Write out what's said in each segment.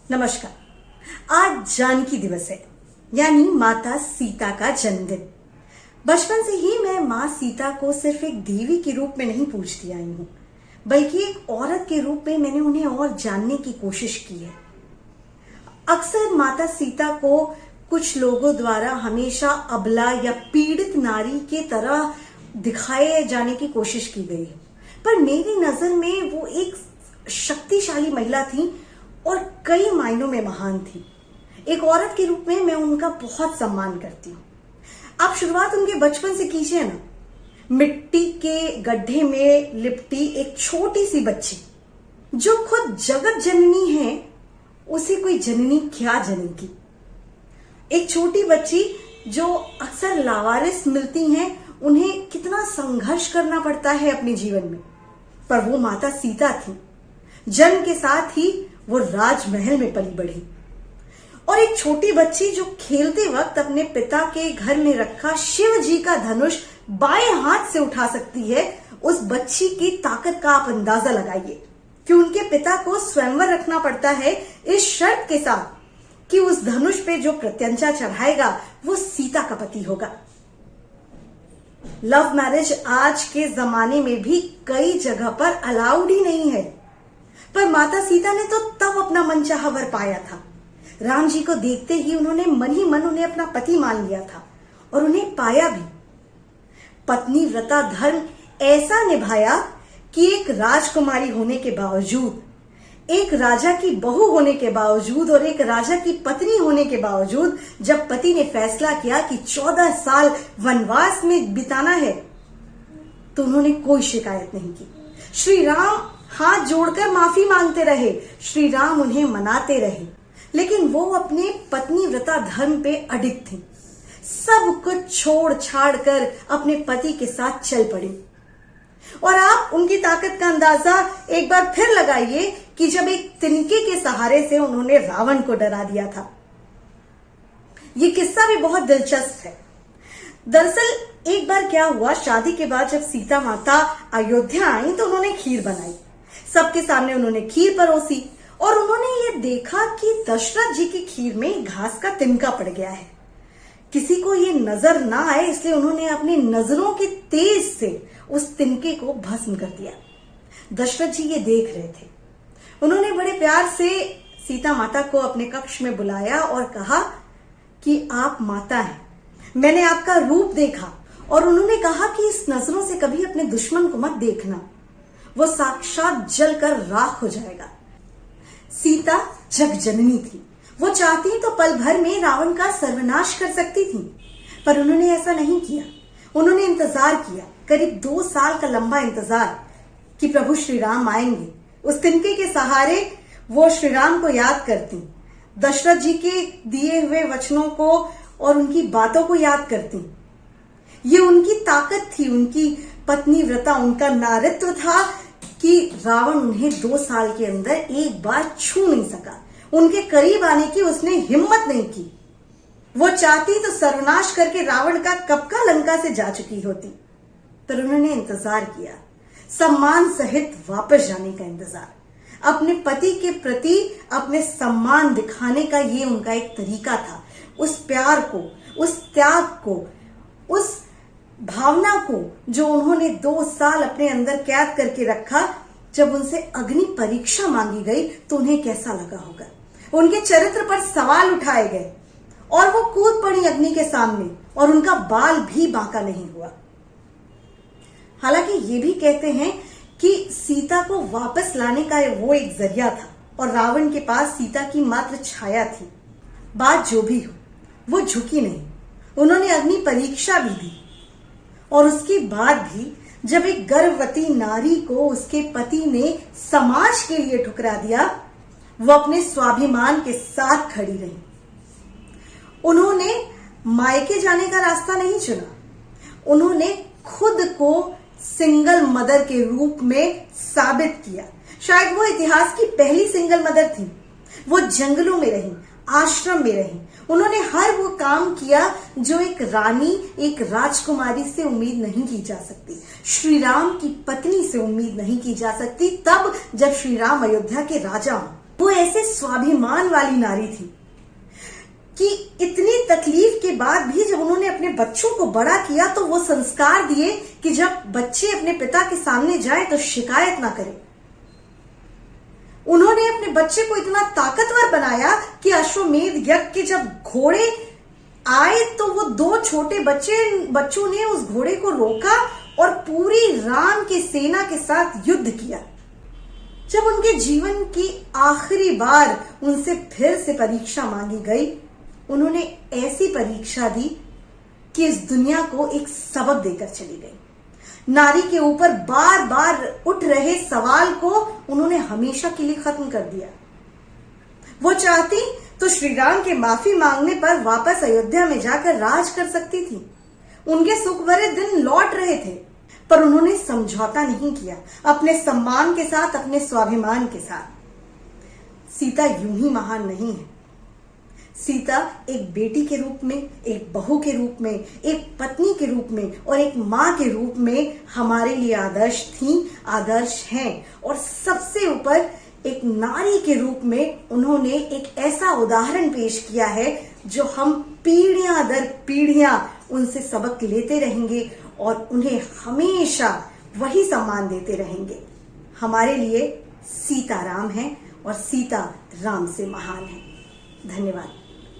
नमस्कार। आज जानकी दिवस है, यानी माता सीता का जन्मदिन। बचपन से ही मैं माँ सीता को सिर्फ एक देवी के रूप में नहीं पूजती आई हूँ, बल्कि एक औरत के रूप में मैंने उन्हें और जानने की कोशिश की है। अक्सर माता सीता को कुछ लोगों द्वारा हमेशा अबला या पीड़ित नारी के तरह दिखाए जाने की कोशिश की गई है, पर मेरी नजर में वो एक शक्तिशाली महिला थी और कई मायनों में महान थी। एक औरत के रूप में मैं उनका बहुत सम्मान करती हूँ। आप शुरुआत उनके बचपन से कीजिए ना। मिट्टी के गड्ढे में लिपटी एक छोटी सी बच्ची जो खुद जगत जननी है, उसे कोई जननी क्या जनेगी। एक छोटी बच्ची जो अक्सर लावारिस मिलती हैं, उन्हें कितना संघर्ष करना पड़ता है अपने जीवन में, पर वो माता सीता थी। जन्म के साथ ही वो राजमहल में पली बढ़ी। और एक छोटी बच्ची जो खेलते वक्त अपने पिता के घर में रखा शिव जी का धनुष बाएं हाथ से उठा सकती है, उस बच्ची की ताकत का आप अंदाजा लगाइए कि उनके पिता को स्वयंवर रखना पड़ता है इस शर्त के साथ कि उस धनुष पे जो प्रत्यंचा चढ़ाएगा वो सीता का पति होगा। लव मैरिज आज के जमाने में भी कई जगह पर अलाउड ही नहीं है, पर माता सीता ने तो तब अपना मनचाहा वर पाया था। राम जी को देखते ही उन्होंने मन ही मन उन्हें अपना पति मान लिया था और उन्हें पाया भी। पत्नी व्रता धर्म ऐसा निभाया कि एक राजकुमारी होने के बावजूद, एक राजा की बहू होने के बावजूद और एक राजा की पत्नी होने के बावजूद जब पति ने फैसला किया कि 14 साल वनवास में बिताना है, तो उन्होंने कोई शिकायत नहीं की। श्री राम हाथ जोड़कर माफी मांगते रहे, श्री राम उन्हें मनाते रहे, लेकिन वो अपने पत्नी व्रता धर्म पे अडिग थी। सब कुछ छोड़ छाड़ कर अपने पति के साथ चल पड़ी। और आप उनकी ताकत का अंदाजा एक बार फिर लगाइए कि जब एक तिनके के सहारे से उन्होंने रावण को डरा दिया था। ये किस्सा भी बहुत दिलचस्प है। दरअसल एक बार क्या हुआ, शादी के बाद जब सीता माता अयोध्या आई तो उन्होंने खीर बनाई। सबके सामने उन्होंने खीर परोसी और उन्होंने ये देखा कि दशरथ जी की खीर में घास का तिनका पड़ गया है। किसी को ये नजर ना आए इसलिए उन्होंने अपनी नजरों के तेज से उस तिनके को भस्म कर दिया। दशरथ जी ये देख रहे थे। उन्होंने बड़े प्यार से सीता माता को अपने कक्ष में बुलाया और कहा कि आप माता हैं, मैंने आपका रूप देखा। और उन्होंने कहा कि इस नजरों से कभी अपने दुश्मन को मत देखना, वो साक्षात जलकर राख हो जाएगा। सीता जग जननी थी, वो चाहती तो पल भर में रावण का सर्वनाश कर सकती थी, पर उन्होंने ऐसा नहीं किया। उन्होंने इंतजार किया, करीब 2 साल का लंबा इंतजार, कि प्रभु श्री राम आएंगे। उस तिनके के सहारे वो श्री राम को याद करती, दशरथ जी के दिए हुए वचनों को और उनकी बातों को याद करती। ये उनकी ताकत थी, उनकी पत्नी व्रता, उनका नारित्व था कि रावण उन्हें 2 साल के अंदर एक बार छू नहीं सका। उनके करीब आने की उसने हिम्मत नहीं की। वो चाहती तो सर्वनाश करके रावण का कब का लंका से जा चुकी होती, पर उन्होंने इंतजार किया, सम्मान सहित वापस जाने का इंतजार। अपने पति के प्रति अपने सम्मान दिखाने का ये उनका एक तरीका था। उस प्यार को, उस त्याग को, उस भावना को जो उन्होंने 2 साल अपने अंदर कैद करके रखा, जब उनसे अग्नि परीक्षा मांगी गई तो उन्हें कैसा लगा होगा। उनके चरित्र पर सवाल उठाए गए और वो कूद पड़ी अग्नि के सामने और उनका बाल भी बांका नहीं हुआ। हालांकि ये भी कहते हैं कि सीता को वापस लाने का वो एक जरिया था और रावण के पास सीता की मात्र छाया थी। बात जो भी हो, वो झुकी नहीं, उन्होंने अग्नि परीक्षा भी दी। और उसके बाद भी जब एक गर्भवती नारी को उसके पति ने समाज के लिए ठुकरा दिया, वो अपने स्वाभिमान के साथ खड़ी रही। उन्होंने मायके जाने का रास्ता नहीं चुना, उन्होंने खुद को सिंगल मदर के रूप में साबित किया। शायद वो इतिहास की पहली सिंगल मदर थी। वो जंगलों में रही, आश्रम में रही, उन्होंने हर वो काम किया जो एक रानी, एक राजकुमारी से उम्मीद नहीं की जा सकती, श्री राम की पत्नी से उम्मीद नहीं की जा सकती, तब जब श्री राम अयोध्या के राजा हों। वो ऐसे स्वाभिमान वाली नारी थी कि इतनी तकलीफ के बाद भी जब उन्होंने अपने बच्चों को बड़ा किया तो वो संस्कार दिए कि जब बच्चे अपने पिता के सामने जाए तो शिकायत ना करें। उन्होंने अपने बच्चे को इतना ताकतवर बनाया कि अश्वमेध यज्ञ के जब घोड़े आए तो वो दो छोटे बच्चों ने उस घोड़े को रोका और पूरी राम की सेना के साथ युद्ध किया। जब उनके जीवन की आखिरी बार उनसे फिर से परीक्षा मांगी गई, उन्होंने ऐसी परीक्षा दी कि इस दुनिया को एक सबक देकर चली गई। नारी के ऊपर बार बार उठ रहे सवाल को उन्होंने हमेशा के लिए खत्म कर दिया। वो चाहती तो श्री राम के माफी मांगने पर वापस अयोध्या में जाकर राज कर सकती थी। उनके सुख भरे दिन लौट रहे थे, पर उन्होंने समझौता नहीं किया अपने सम्मान के साथ, अपने स्वाभिमान के साथ। सीता यूं ही महान नहीं है। सीता एक बेटी के रूप में, एक बहू के रूप में, एक पत्नी के रूप में और एक मां के रूप में हमारे लिए आदर्श थी, आदर्श हैं। और सबसे ऊपर एक नारी के रूप में उन्होंने एक ऐसा उदाहरण पेश किया है जो हम पीढ़ियां दर पीढ़ियां उनसे सबक लेते रहेंगे और उन्हें हमेशा वही सम्मान देते रहेंगे। हमारे लिए सीता राम है और सीता राम से महान है। धन्यवाद।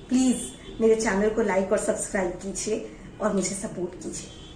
प्लीज मेरे चैनल को लाइक और सब्सक्राइब कीजिए और मुझे सपोर्ट कीजिए।